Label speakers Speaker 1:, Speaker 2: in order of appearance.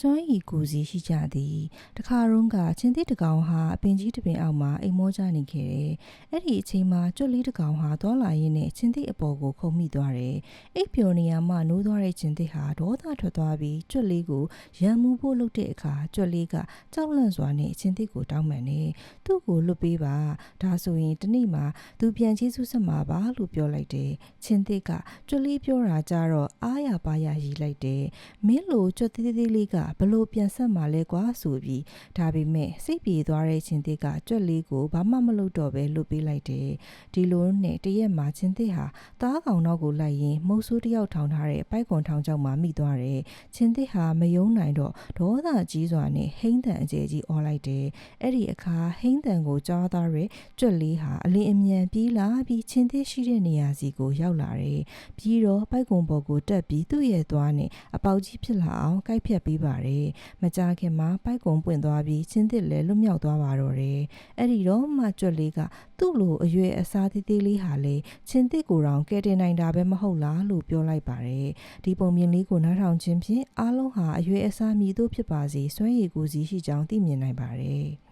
Speaker 1: စွမ်းရည်ကိုစီရှိကြသည်တခါတုန်းကချင်းသစ်တကောင်ဟာအပင်ကြီးတစ်ပင်အောက်မှာအိမ်မောကြနေခဲ့တယ်။အဲ့ဒီအချိန်မှာကြွက်လေးတကောင်ဟာသွားလာရင်းနဲ့ချင်းသစ်အပေါ်ကိုခုန်မိသွားတယ်။အိပ်ပျော်နေရမှနိုးသွားတဲ့ချင်းသစ်ဟာဒေါသထွက်သွားပြီးကြွက်လေးကိုရန်မှုဖို့လုပ်တဲ့အခါကြွက်လေးကကြောက်လန့်စွာနဲ့ချင်းသစ်ကိုတောင်းပန်တယ်။သူ့ကိုလွတ်ပေးပါဒါဆိုရင်တနေ့မှာသူပြန်ကျေးဇူးဆက်မှာပါလို့ပြောလိုက်တယ်။ချင်းသစ်ကကြွက်လေးပြောတာကြတော့အားရပါရရီလိုက်တယ်။မင်းလိုကြွက်သေးသေးလေးကဘလို့ပြန်ဆက်မှာလဲကွာဆိုပြီးဒါပေမဲ့စိတ်ပြေသွားတဲ့ချင်းသစ်ကကြွက်လေးကိုဘာမှမလုပ်တော့ပဲလွတ်ပေးလိုက်တယ်ဒီလိုနဲ့တရက်မှာချင်းသစ်ဟာသားကောင်တော့ကိုလိုက်ရင်းမုတ်ဆိုးတယောက်ထောင်ထားတဲ့ပိုက်ကွန်ထောင်ချောက်မှာမိသွားတယ်ချင်းသစ်ဟာမယုံနိုင်တော့ဒေါသကြီးစွာနဲ့ဟိန်းတန်အကျယ်ကြီးအော်လိုက်တယ်အဲ့ဒီအခါဟိန်းတန်ကိုကြားသားတဲ့ကြွက်လေးဟာအလင်းအမြန်ပြေးလာပြီးချင်းသစ်ရှိတဲ့နေရာစီကိုရောက်လာတယ်ပြီးတော့ပိုက်ကွန်ပေါ်ကိုတက်ပြီးသူ့ရဲ့သွားနဲ့အပေါက်ကြီးဖြစ်လာအောင်ကိုက်ဖြတ်ပေးပါတယ်မကြာခင်မှာပိုက်ကွန်ပွင့်သွားပြီးချင်းသစ်လည်းလွတ်မြောက်သွားပါတော့တယ်အဲ့ဒီတော့မှကြွက်လေးကသူ့လိုအရွယ်အစားသေးသေးလေးဟာလေချင်းသစ်ကိုယ်တော်ကဲတင်နိုင်တာပဲမဟုတ်လားလို့ပြောလိုက်ပါတယ်ဒီပုံမြင်လေးကိုနားထောင်ခြင်းဖြင့်အားလုံးဟာအရွယ်အစားမြည်တို့ဖြစ်ပါစေစွမ်းရည်ကိုစီရှိကြောင်းသိမြင်နိုင်ပါတယ်